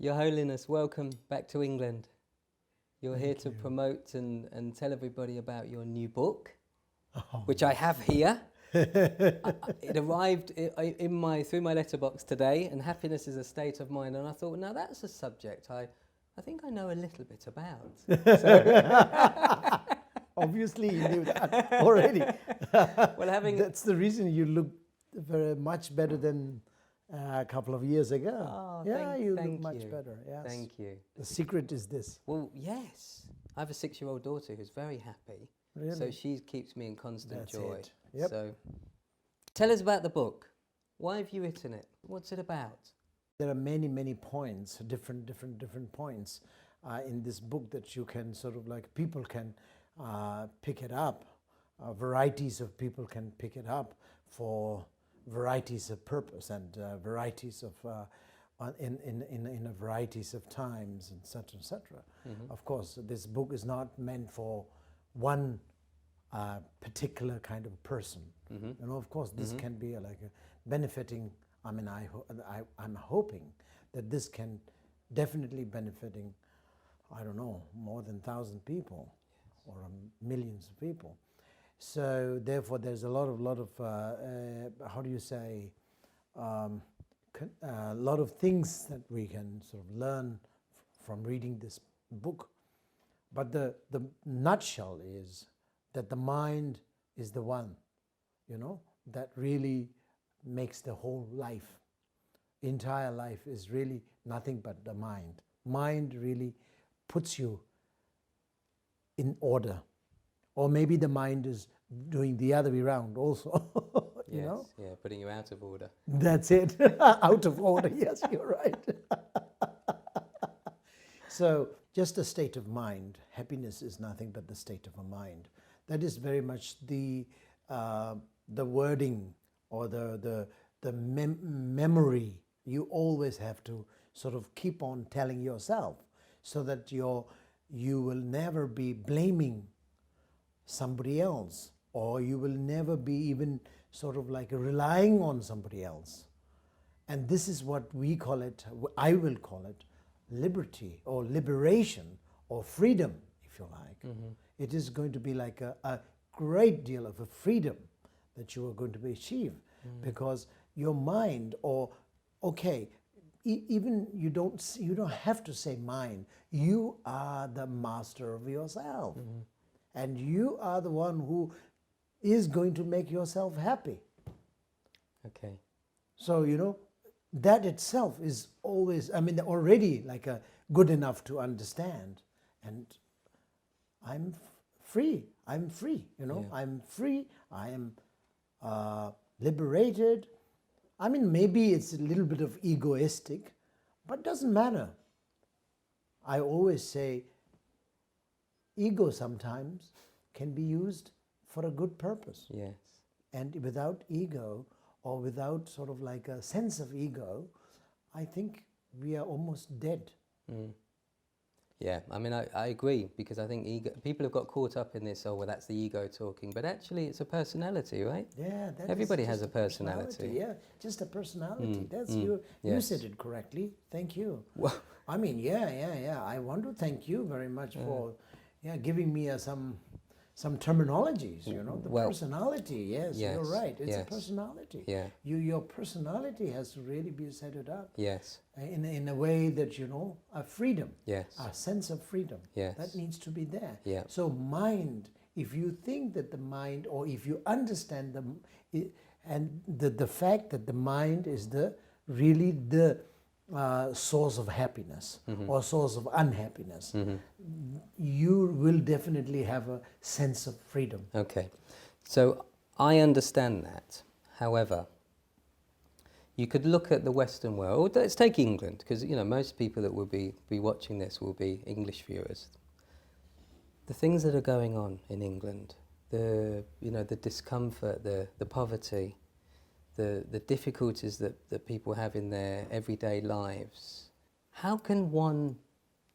Your Holiness, welcome back to England. You're here Thank to you. promote and tell everybody about your new book, Oh, which I have here. It arrived through my letterbox today, and happiness is a state of mind. And I thought, now that's a subject I think I know a little bit about. Obviously, you knew that already. Well, That's the reason you look very much better than a couple of years ago. Oh, you thank look much you. better. Yes. Thank you. The secret is this. Well, yes. I have a 6-year-old daughter who's very happy. Really? So she keeps me in constant That's joy. it. Yep. So tell us about the book. Why have you written it? What's it about? There are many, many points, different points in this book that you can sort of like, people can pick it up. Varieties of people can pick it up for varieties of purpose and varieties of in a varieties of times and such, etc. Mm-hmm. Of course, this book is not meant for one particular kind of person. Mm-hmm. You know, of course, this can be like a benefiting. I mean, I'm hoping that this can definitely benefiting, I don't know, more than 1,000 people, yes, or millions of people. So therefore, there's a lot of how do you say, a lot of things that we can sort of learn from reading this book. But the nutshell is that the mind is the one, you know, that really makes the whole life. Entire life is really nothing but the mind. Mind really puts you in order. Or maybe the mind is doing the other way around also, you Yes, know? yeah, putting you out of order. That's it, out of order, yes, you're right. So, just a state of mind. Happiness is nothing but the state of a mind. That is very much the wording or the memory you always have to sort of keep on telling yourself, so that you will never be blaming somebody else, or you will never be even sort of like relying on somebody else. And this is what we call it, I will call it, liberty or liberation or freedom, if you like. Mm-hmm. It is going to be like a great deal of a freedom that you are going to achieve, because your mind, or okay, even you don't have to say mind. You are the master of yourself, and you are the one who is going to make yourself happy. Okay. So, you know, that itself is always, I mean, already like a good enough to understand. And I'm free, you know, Yeah. I'm free, I am liberated. I mean, maybe it's a little bit of egoistic, but doesn't matter. I always say, ego sometimes can be used for a good purpose. Yes. And without ego, or without sort of like a sense of ego, I think we are almost dead. Mm. Yeah, I mean, I agree, because I think people have got caught up in this, oh, well, that's the ego talking, but actually it's a personality, right? Yeah, that Everybody is has just a personality. Yeah, just a personality. That's yes. You said it correctly. Thank you. Well, I mean, yeah. I want to thank you very much for giving me some terminologies, you know, the personality. Yes, you're right. It's a personality. Yeah. Your personality has to really be set it up. Yes. In a way that, you know, a freedom. Yes. A sense of freedom. Yes. That needs to be there. Yeah. So mind, if you think that the mind, or if you understand the fact that the mind is really the source of happiness or source of unhappiness, you will definitely have a sense of freedom. Okay. So I understand that. However, you could look at the Western world. Let's take England, because, you know, most people that will be watching this will be English viewers. The things that are going on in England, the discomfort, the poverty, the difficulties that people have in their everyday lives. How can one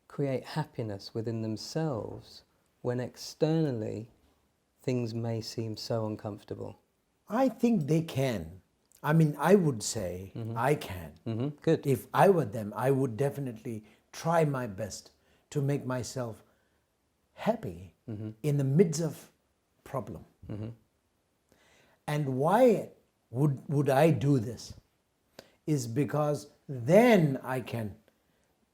create happiness within themselves when externally things may seem so uncomfortable? I think they can. I mean, I would say I can. Good. If I were them, I would definitely try my best to make myself happy in the midst of problem. And why would I do this? Is because then I can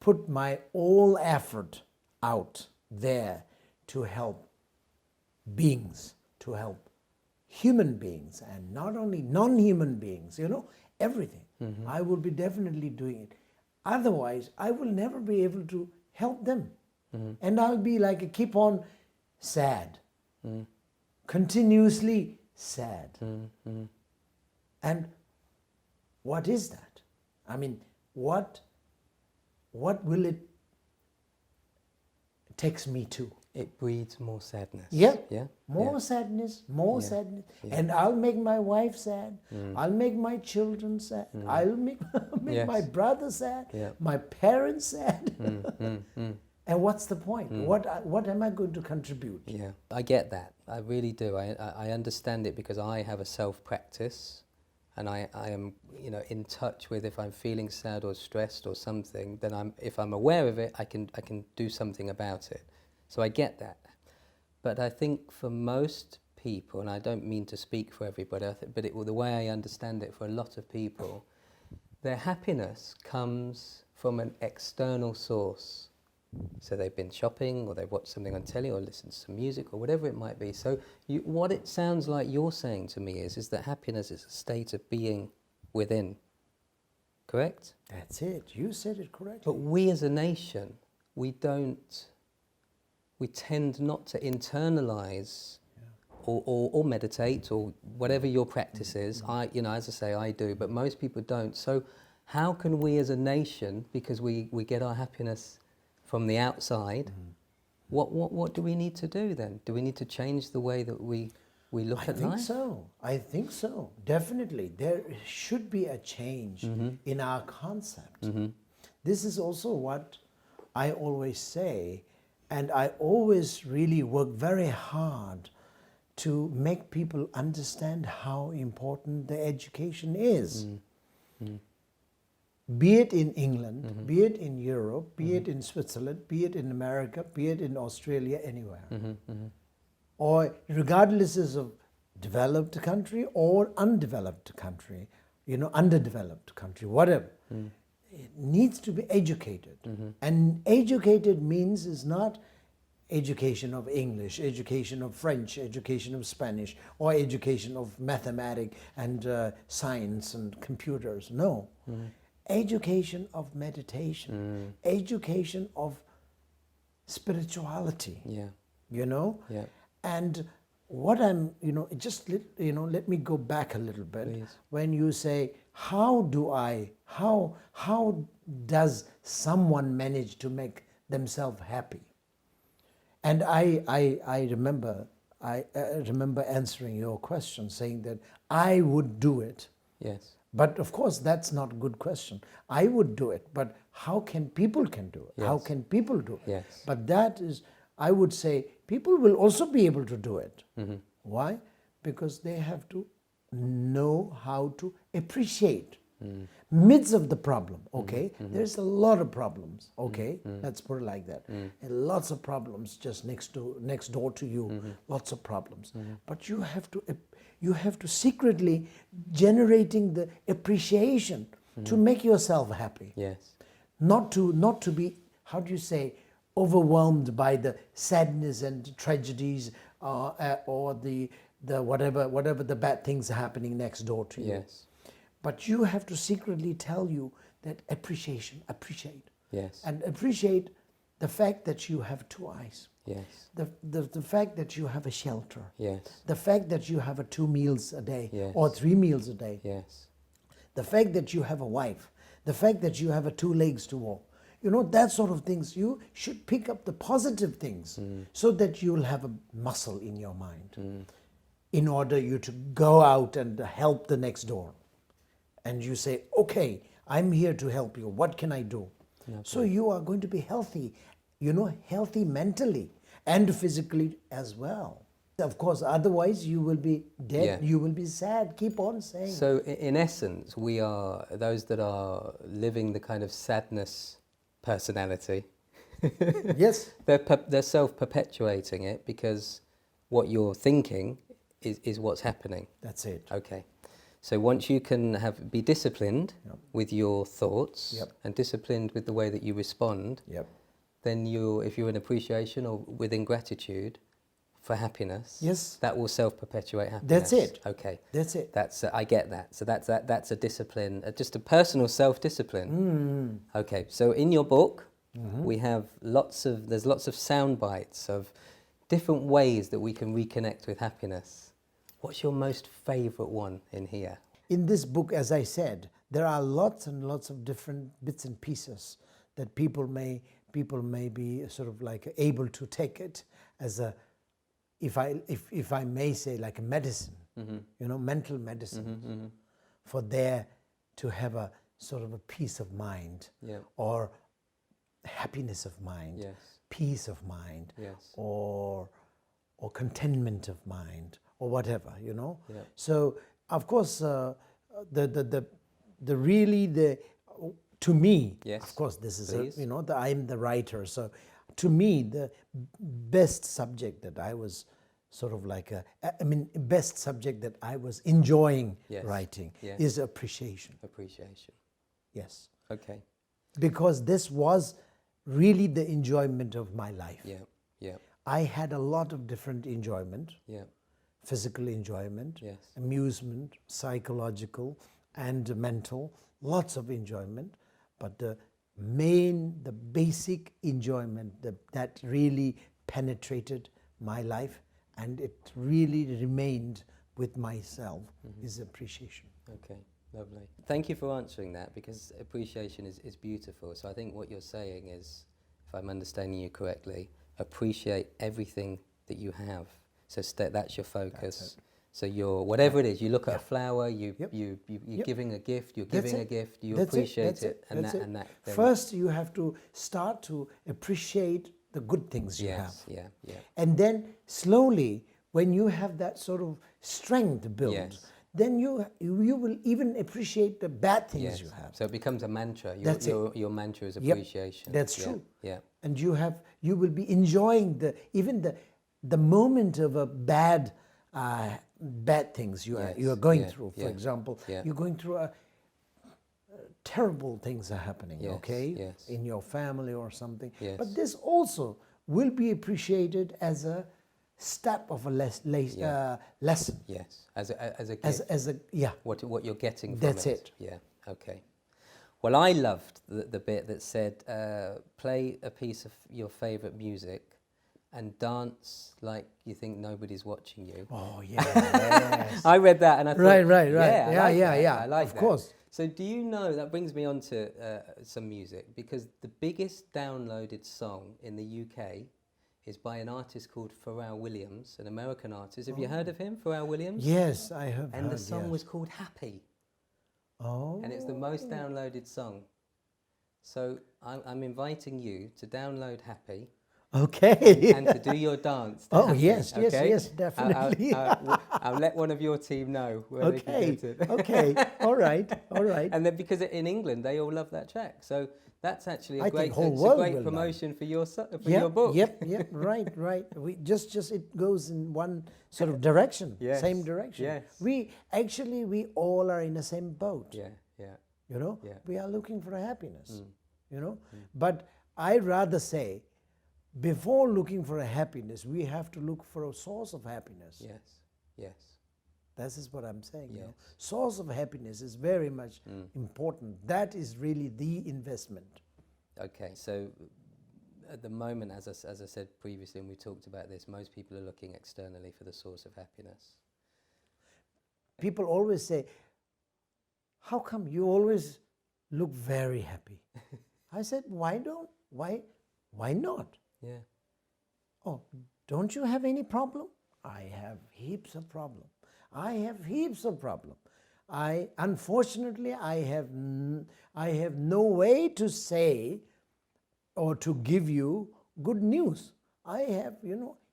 put my all effort out there to help beings, to help human beings, and not only non-human beings, everything. I will be definitely doing it. Otherwise, I will never be able to help them. And I'll be like, keep on sad, continuously sad. And what is that? I mean, what will it takes me to? It breeds more sadness. Yeah. Yeah. More sadness, more sadness. And I'll make my wife sad. I'll make my children sad. I'll make my brother sad. Yeah. My parents sad. And what's the point? What am I going to contribute? Yeah, I get that. I really do. I understand it because I have a self-practice, and I am in touch with if I'm feeling sad or stressed or something. Then if I'm aware of it, I can do something about it. So I get that. But I think for most people, and I don't mean to speak for everybody, but the way I understand it for a lot of people, their happiness comes from an external source. So they've been shopping, or they've watched something on telly, or listened to some music, or whatever it might be. So what it sounds like you're saying to me is that happiness is a state of being within. Correct? That's it. You said it correctly. But we as a nation, we tend not to internalize or meditate, or whatever your practice is. As I say, I do, but most people don't. So how can we as a nation, because we get our happiness from the outside, what do we need to do then? Do we need to change the way that we look at life? I think so. Definitely. There should be a change in our concept. This is also what I always say, and I always really work very hard to make people understand how important the education is. Be it in England, be it in Europe, be it in Switzerland, be it in America, be it in Australia, anywhere. Or regardless of developed country or undeveloped country, underdeveloped country, whatever. It needs to be educated. And educated means is not education of English, education of French, education of Spanish, or education of mathematics and science and computers. No. Education of meditation, education of spirituality. Yeah. And what I'm, let me go back a little bit. Please. When you say, how does someone manage to make themselves happy? And I remember answering your question, saying that I would do it. Yes. But of course, that's not a good question. I would do it, but how can people do it? Yes. How can people do it? Yes. But that is, I would say, people will also be able to do it. Why? Because they have to know how to appreciate. Midst of the problem, okay? There's a lot of problems, okay? Let's put it like that. And lots of problems just next door to you, lots of problems. But you have to secretly generating the appreciation to make yourself happy. Yes. Not to be, how do you say, overwhelmed by the sadness and tragedies or the whatever the bad things happening next door to you. Yes. But you have to secretly tell you that appreciate. Yes. And appreciate the fact that you have two eyes. Yes. The fact that you have a shelter. Yes. The fact that you have 2 meals a day, Yes. or 3 meals a day. Yes. The fact that you have a wife. The fact that you have 2 legs to walk. That sort of things. You should pick up the positive things so that you'll have a muscle in your mind in order you to go out and help the next door. And you say, okay, I'm here to help you. What can I do? Okay. So you are going to be healthy, healthy mentally and physically as well. Of course, otherwise you will be dead, Yeah. you will be sad. Keep on saying. So in essence, we are those that are living the kind of sadness personality. Yes. They're self-perpetuating it because what you're thinking is what's happening. That's it. Okay. So once you can be disciplined Yep. with your thoughts Yep. and disciplined with the way that you respond, Yep. then if you're in appreciation or within gratitude for happiness, Yes. that will self-perpetuate happiness. That's it. Okay. That's it. That's I get that. So that's a discipline, just a personal self-discipline. Mm. Okay. So in your book, Mm-hmm. we have there's lots of sound bites of different ways that we can reconnect with happiness. What's your most favorite one in here? In this book, as I said, there are lots and lots of different bits and pieces that people may be sort of like able to take it as a, if I may say, like a medicine, you know, mental medicine, for there to have a sort of a peace of mind, Yeah. or happiness of mind, Yes. peace of mind, Yes. or contentment of mind, or whatever, you know. Yeah. So of course, to me, Yes, of course, this is please. you know, I'm the writer, so to me the best subject that I was sort of like best subject that I was enjoying Yes. writing Yes. is appreciation. Appreciation. Yes, Okay. because this was really the enjoyment of my life. Yeah. Yeah. I had a lot of different enjoyment, Yeah. physical enjoyment, Yes. amusement, psychological and mental, lots of enjoyment. But the basic enjoyment that really penetrated my life and it really remained with myself is appreciation. Okay. Lovely. Thank you for answering that, because appreciation is beautiful. So I think what you're saying is, if I'm understanding you correctly, appreciate everything that you have. So that's your focus. That's it. So whatever it is, you look at Yeah. a flower, you're Yep. giving a gift, you're That's giving a it. gift, you That's appreciate That's it, and That's that it. and that. Then First, you have to start to appreciate the good things you have. yes, yeah, yeah. And then slowly, when you have that sort of strength built, Yes. then you will even appreciate the bad things Yes. you have. So it becomes a mantra. That's it. Your mantra is Yep, appreciation. that's Yeah, true. Yeah. And you will be enjoying the moment of a bad things you Yes, are going yeah, through. For yeah, example, yeah. you're going through terrible things are happening, Yes, okay, yes. in your family or something. Yes. But this also will be appreciated as a step of a lesson. Yes. As a gift. As a yeah. What you're getting from That's it. it. Yeah. Okay. Well, I loved the bit that said, play a piece of your favourite music and dance like you think nobody's watching you. Oh yes. I read that and I thought, Right. Yeah, I like that. Yeah. I like Of that. course. So do you know, that brings me on to some music, because the biggest downloaded song in the UK is by an artist called Pharrell Williams, an American artist. Have you heard of him, Pharrell Williams? Yes, I have And heard, the song yes. was called Happy. Oh. And it's the most downloaded song. So I'm inviting you to download Happy Okay. and to do your dance. To Oh, Happy, yes, okay? definitely. I'll let one of your team know where they can Okay. get it. Okay. All right. And then, because in England they all love that track, so that's actually I a great, think whole it's a world great will love promotion for your Yep, your book. Yep. Right. We just it goes in one sort of direction, Yes, same direction. yes. We all are in the same boat. Yeah. You know, Yeah. we are looking for happiness. You know, but I rather say, before looking for a happiness, we have to look for a source of happiness. Yes. That is what I'm saying. You know? Yes. Source of happiness is very much important. That is really the investment. Okay, so at the moment, as I said previously, and we talked about this, most people are looking externally for the source of happiness. People always say, how come you always look very happy? I said, why not? Yeah. Oh, don't you have any problem? I have heaps of problem. Unfortunately, I have no way to say or to give you good news. I have,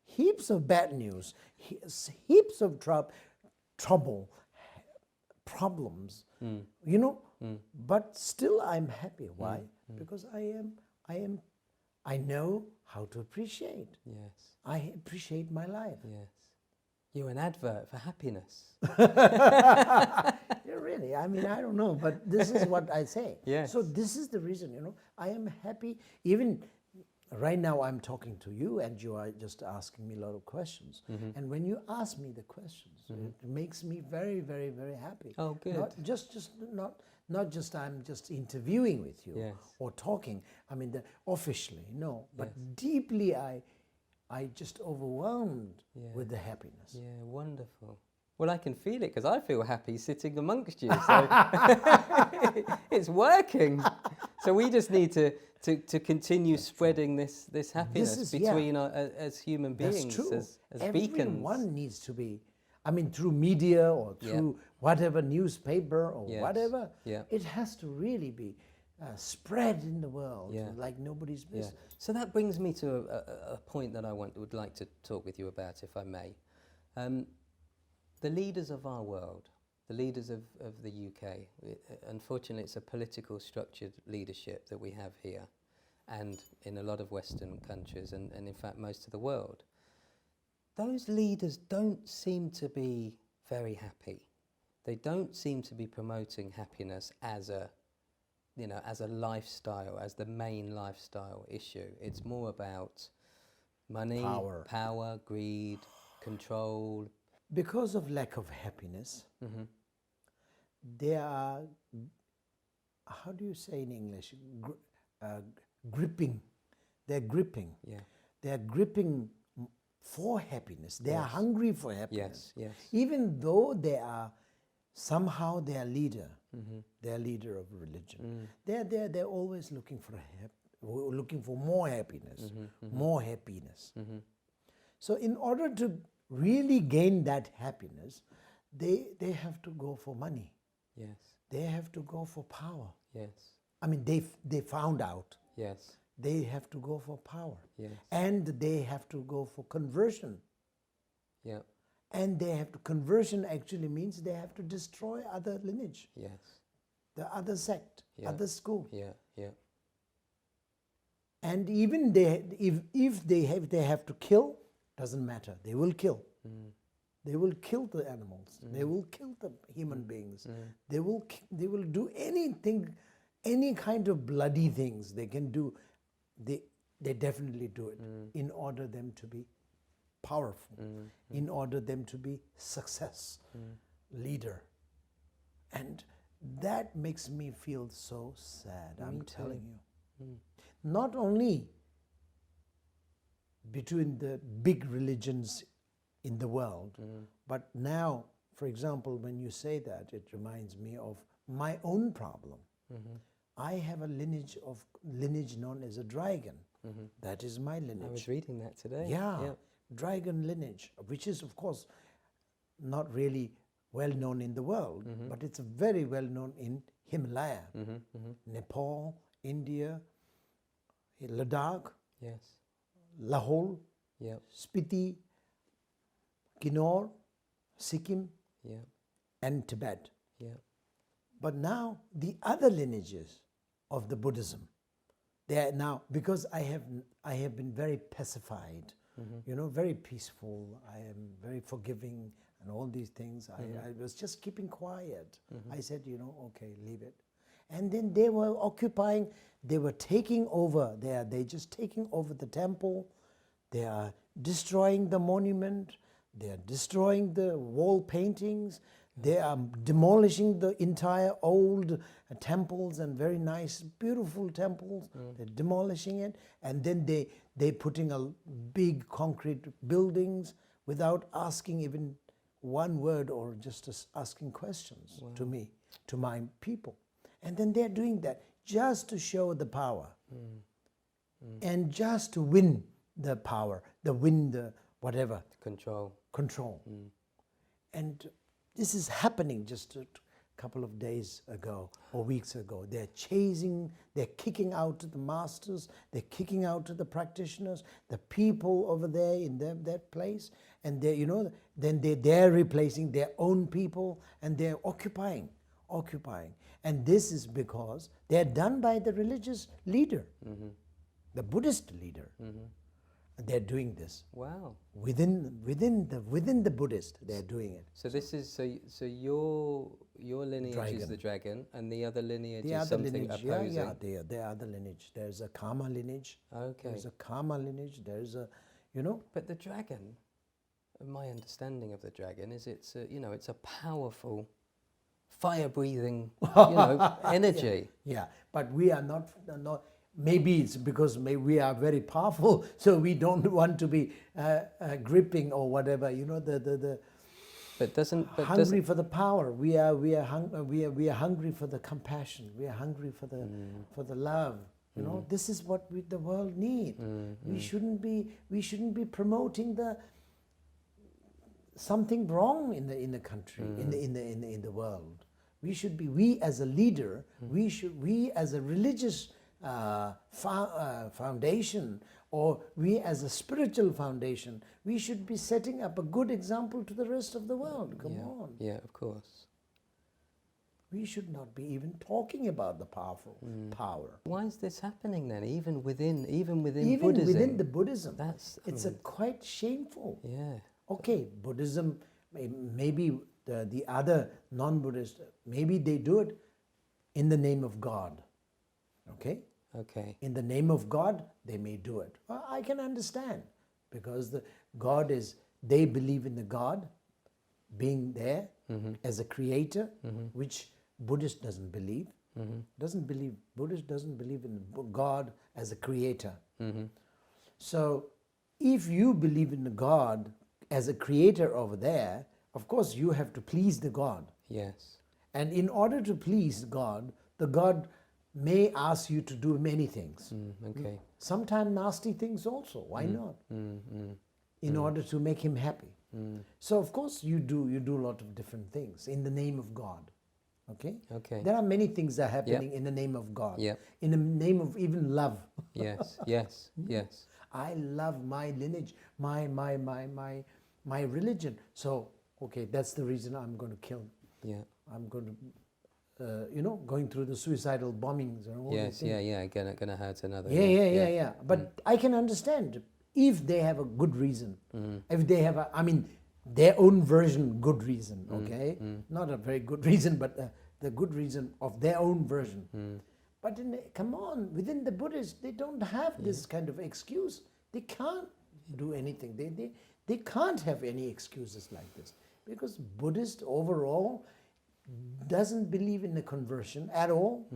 heaps of bad news, heaps of trouble, problems, you know, but still I'm happy. Why? Because I know how to appreciate. Yes. I appreciate my life. Yes. You're an advert for happiness. Yeah, really, I mean, I don't know, but this is what I say. Yes. So this is the reason, you know, I am happy. Even right now I'm talking to you and you are just asking me a lot of questions. And when you ask me the questions, it makes me very, very, very happy. Oh, good. Not just I'm just interviewing with you Yes. or talking, I mean, officially, no, but deeply I just overwhelmed with the happiness. Yeah, wonderful. Well, I can feel it because I feel happy sitting amongst you. So it's working. So we just need to continue spreading this happiness between as human beings, That's true. as beacons. Everyone needs to be, I mean, through media or through whatever newspaper or whatever, it has to really be spread in the world like nobody's business. So that brings me to a point that I would like to talk with you about, if I may. The leaders of our world, the leaders of the UK, unfortunately it's a political structured leadership that we have here and in a lot of Western countries and in fact most of the world. Those leaders don't seem to be very happy. They don't seem to be promoting happiness as a lifestyle, as the main lifestyle issue. It's more about money, power, greed, control. Because of lack of happiness, they are, how do you say in English, gripping. They're gripping. Yeah. They're gripping for happiness. They are hungry for happiness. Yes, yes. Even though they are somehow their leader, their leader of religion. They're always looking for more happiness, more happiness. So in order to really gain that happiness, they have to go for money. Yes. They have to go for power. Yes. I mean, they found out. Yes. They have to go for power. Yes. And they have to go for conversion. Yeah. And conversion actually means they have to destroy other lineage. Yes. The other sect, other school. Yeah, yeah. And even if they have to kill, doesn't matter. They will kill. They will kill the animals. They will kill the human beings. They will do anything, any kind of bloody things they can do. They definitely do it in order them to be powerful, in order them to be success, leader. And that makes me feel so sad, I'm telling you. Not only between the big religions in the world, but now, for example, when you say that, it reminds me of my own problem. I have a lineage known as a dragon. That is my lineage. I was reading that today. Yeah, dragon lineage, which is of course not really well known in the world, but it's very well known in Himalaya, Nepal, India, Ladakh, Yes. Lahore, Yeah. Spiti, Kinnaur, Sikkim, Yeah. and Tibet. Yeah. But now the other lineages of the Buddhism, they are now, because I have been very pacified, you know, very peaceful. I am very forgiving and all these things. I was just keeping quiet. I said, you know, okay, leave it. And then they were occupying, they were taking over. They just taking over the temple. They are destroying the monument. They are destroying the wall paintings. They are demolishing the entire old temples and very nice, beautiful temples. They're demolishing it. And then they putting a big concrete buildings without asking even one word or just asking questions to me, to my people. And then they're doing that just to show the power and just to win the power, win the whatever. Control. Control. And this is happening just couple of days ago or weeks ago. They're chasing, they're kicking out the masters, they're kicking out the practitioners, the people over there in that place, and they, you know, then they're replacing their own people, and they're occupying. And this is because they're done by the religious leader, the Buddhist leader. They're doing this. Wow. Within the Buddhist, they're doing it. So this is so your lineage is Dragon. the dragon, and the other lineage The is other something lineage, opposing. the other lineage. There's a karma lineage. Okay. There's a karma lineage. There's a, you know. But the dragon, my understanding of the dragon is it's a, you know, it's a powerful, fire-breathing, energy. Yeah, but we are not. Maybe it's because we are very powerful, so we don't want to be gripping or whatever. You know, hungry for the power. We are hungry for the compassion. We are hungry for the love. You know, this is what the world need. We shouldn't be promoting something wrong in the country, in the world. We as a leader, we as a religious foundation, or we as a spiritual foundation, we should be setting up a good example to the rest of the world. Come on. Yeah, of course. We should not be even talking about the power. Why is this happening then? Even within Even Buddhism. within the Buddhism, It's quite shameful. Yeah. Okay, Buddhism, maybe the other non-Buddhist, maybe they do it in the name of God. Okay? Okay. In the name of God, they may do it. Well, I can understand, because they believe in the God being there as a creator, which Buddhist doesn't believe. Buddhist doesn't believe in God as a creator. So if you believe in the God as a creator over there, of course you have to please the God. Yes. And in order to please God, the God may ask you to do many things. Okay. Sometimes nasty things also. Why not? In order to make him happy. So of course you do a lot of different things in the name of God. Okay? Okay. There are many things that are happening in the name of God. Yep. In the name of even love. Yes. Yes. I love my lineage, my religion. So, okay, that's the reason I'm going to kill. Yeah. I'm going to going through the suicidal bombings and all Yes, these things. gonna hurt another. Yeah. But I can understand if they have a good reason. If they have their own version, good reason, okay? Not a very good reason, but the good reason of their own version. But come on, within the Buddhists, they don't have this kind of excuse. They can't do anything. They can't have any excuses like this, because Buddhist overall doesn't believe in a conversion at all,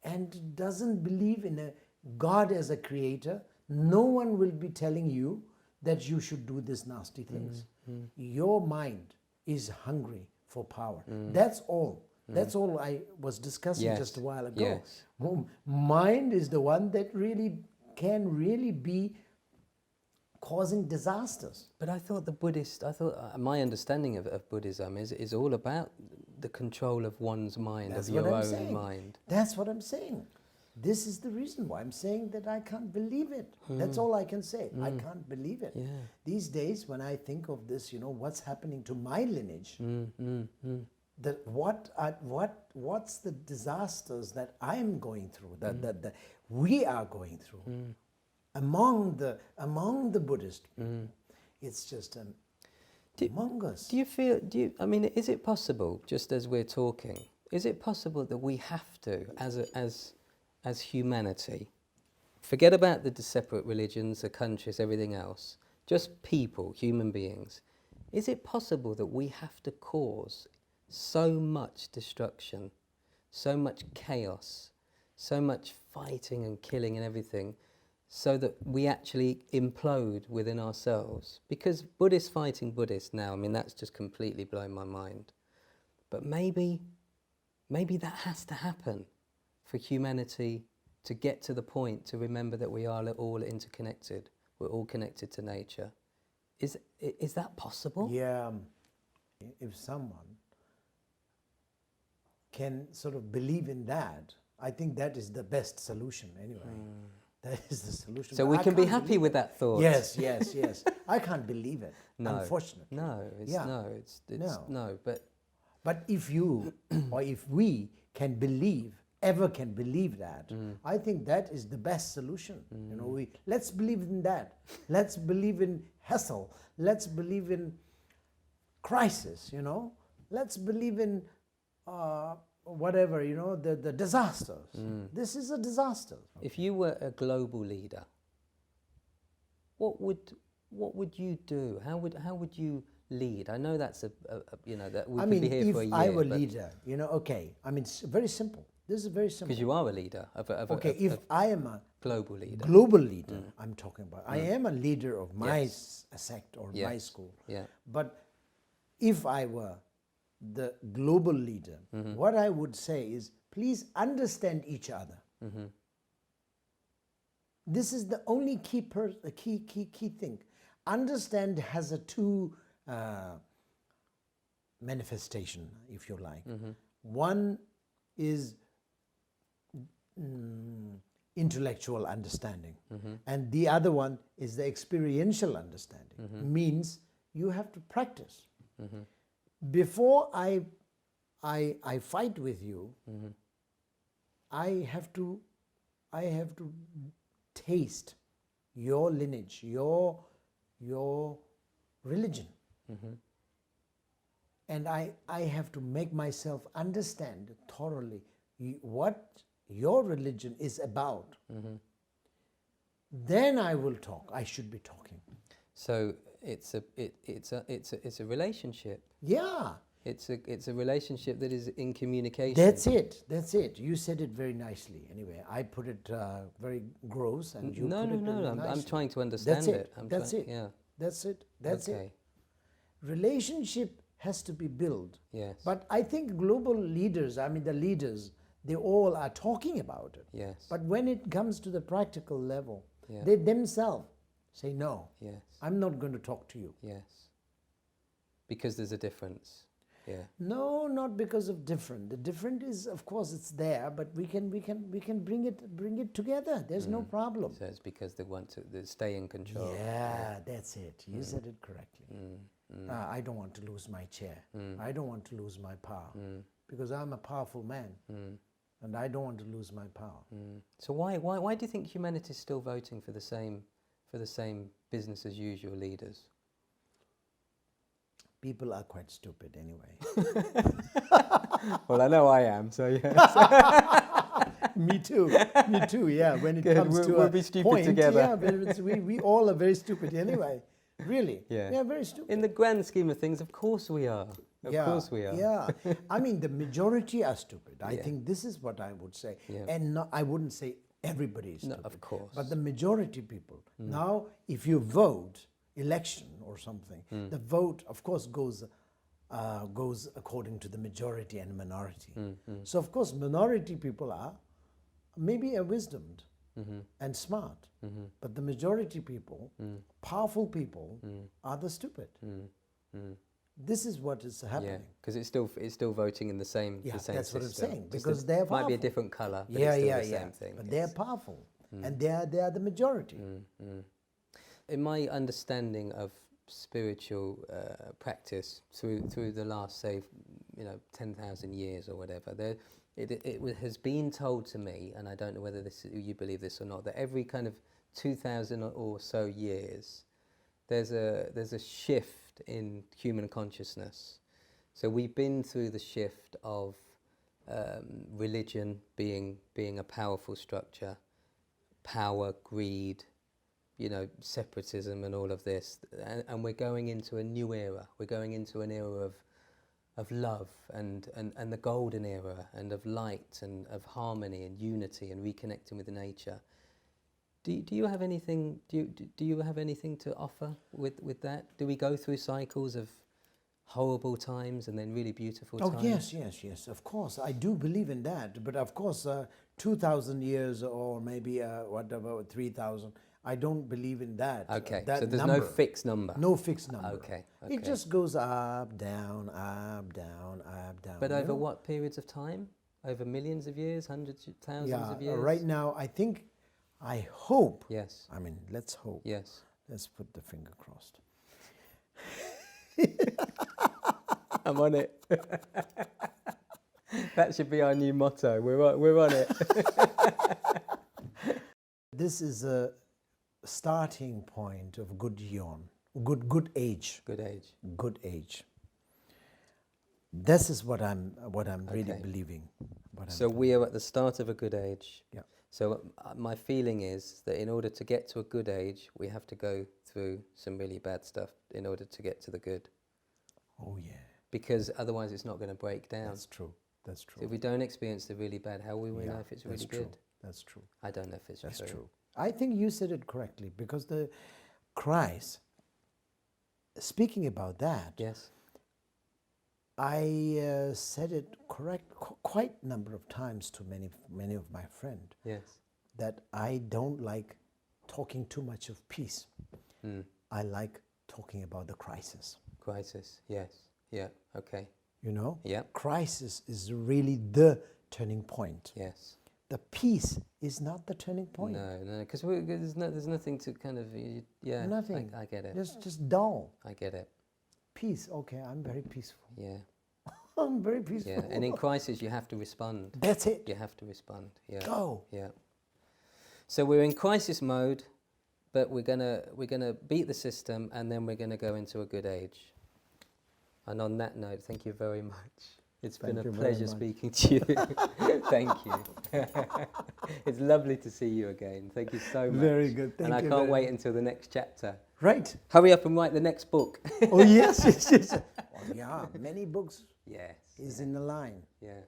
and doesn't believe in a God as a creator. No one will be telling you that you should do these nasty things. Your mind is hungry for power. That's all. That's all I was discussing just a while ago. Yes. Mind is the one that can really be causing disasters. But I thought my understanding of Buddhism is all about the control of one's mind, That's of what your I'm own saying. mind. That's what I'm saying. This is the reason why I'm saying that I can't believe it. That's all I can say. I can't believe it. Yeah. These days, when I think of this, what's happening to my lineage, that what's the disasters that I'm going through, that we are going through among the Buddhists. It's just humongous. Is it possible, just as we're talking, is it possible that we have to, as humanity, forget about the separate religions, the countries, everything else, just people, human beings, is it possible that we have to cause so much destruction, so much chaos, so much fighting and killing and everything, so that we actually implode within ourselves? Because Buddhists fighting Buddhists now, that's just completely blown my mind. But maybe that has to happen for humanity to get to the point to remember that we are all interconnected. We're all connected to nature. Is that possible? Yeah. If someone can sort of believe in that, I think that is the best solution anyway. That is the solution. So But we I can be can't happy believe with it. that thought. Yes, yes, yes. I can't believe it, No. unfortunately. No, it's Yeah. no, it's no, but But if you or if we can believe, ever can believe that, I think that is the best solution. You know, let's believe in that. Let's believe in hassle. Let's believe in crisis. You know, let's believe in whatever. You know, the disasters. This is a disaster. if you were a global leader, what would you do? How would you lead? I know that's a you know, that we I could mean, be here if for a year. I were leader, you know, okay. I mean, it's very simple. This is very simple. Because you are a leader of Okay, if I am a global leader. global leader, I'm talking about. I am a leader of my sect or my Yes. school. Yeah. But if I were the global leader, what I would say is, please understand each other. This is the only key thing. Understand has a two manifestation, if you like. One is intellectual understanding, and the other one is the experiential understanding. Means you have to practice. Before I fight with you, I have to taste your lineage, your religion. And I have to make myself understand thoroughly what your religion is about. Then I will talk. I should be talking. So it's a relationship. Yeah. It's a relationship that is in communication. That's it. That's it. You said it very nicely. Anyway, I put it very gross, and you No, put no, it no. very I'm nicely. trying to understand That's it. it. That's it. Yeah. That's it. That's Okay. it. Relationship has to be built. Yes. But I think global leaders, I mean the leaders, they all are talking about it. Yes. But when it comes to the practical level, Yeah. they themselves say, no, Yes. I'm not going to talk to you. Yes. Because there's a difference. Yeah. No, not because of different. The different is, of course, it's there, but we can bring it together. There's no problem. So it's because they want to stay in control. Yeah, that's it. You said it correctly. I don't want to lose my chair. I don't want to lose my power because I'm a powerful man, and I don't want to lose my power. So why do you think humanity is still voting for the same business as usual leaders? People are quite stupid anyway. Well, I know I am. So yeah. Me too. Me too. Yeah. When it Good, comes to we'll a be stupid point, together. yeah, but we all are very stupid anyway. Really. Yeah. Yeah, very stupid. In the grand scheme of things, of course we are. Of course we are. Yeah. I mean, the majority are stupid. I Yeah. think this is what I would say. Yeah. And I wouldn't say everybody is No, stupid. of course. But the majority people. Now, if you vote election or something, the vote, of course, goes according to the majority and minority. So, of course, minority people are maybe wisdomed and smart. But the majority people, powerful people, are the stupid. This is what is Yeah, happening. because it's still voting in the same Yeah, same that's what I'm system. saying, Just because it they're might be a powerful. different colour, but Yeah, it's still yeah, the yeah. same thing. But they're It's- powerful, and they are the majority. In my understanding of spiritual practice through the last, say, 10,000 years or whatever, it has been told to me, and I don't know whether you believe this or not, that every kind of 2,000 or so years, there's a shift in human consciousness. So we've been through the shift of religion being a powerful structure, power, greed, separatism and all of this, and we're going into a new era. We're going into an era of love and the golden era, and of light and of harmony and unity and reconnecting with nature. Do you have anything? Do you have anything to offer with that? Do we go through cycles of horrible times and then really beautiful times? Oh, yes. Of course, I do believe in that. But of course, 2,000 years or maybe 3,000. I don't believe in that. Okay, that so there's number. no fixed number. No fixed number. Okay, It okay. just goes up, down, up, down, up, down. But you over know? what periods of time? Over millions of years, hundreds of thousands Yeah, of years? right now, I hope. Yes, I mean, let's hope. yes. Let's put the finger crossed. I'm on it. That should be our new motto. We're on it. This is a starting point of good yawn, good age, Good age. good age. This is what I'm really Okay. believing. So we are at the start of a good age. Yeah. So my feeling is that in order to get to a good age, we have to go through some really bad stuff in order to get to the good. Oh yeah, Because otherwise it's not going to break down. that's true. That's So true. if we don't experience the really bad, how will we know if it's that's really true. good? That's true. I don't know if it's That's true. true. I think you said it correctly, because the Christ, speaking about that, Yes. I said it quite a number of times to many of my friends, Yes. that I don't like talking too much of peace. Mm. I like talking about the crisis. Crisis. Yes. Yeah. Okay. You know, Yeah. crisis is really the turning point. Yes. The peace is not the turning point. No, because there's nothing to kind of yeah. Nothing. I get it. Just dull. I get it. Peace. Okay, I'm very peaceful. Yeah. I'm very peaceful. Yeah. And in crisis, you have to respond. That's it. You have to respond. Yeah. Go. Yeah. So we're in crisis mode, but we're gonna beat the system, and then we're gonna go into a good age. And on that note, thank you very much. It's been Thank a you very pleasure much. speaking to you. Thank you. It's lovely to see you again. Thank you so much. Very good. And Thank I you can't very wait much. until the next chapter. Right. Hurry up and write the next book. Oh yes, yes, yes. Oh, yeah, many books Yes. is in the line. Yeah.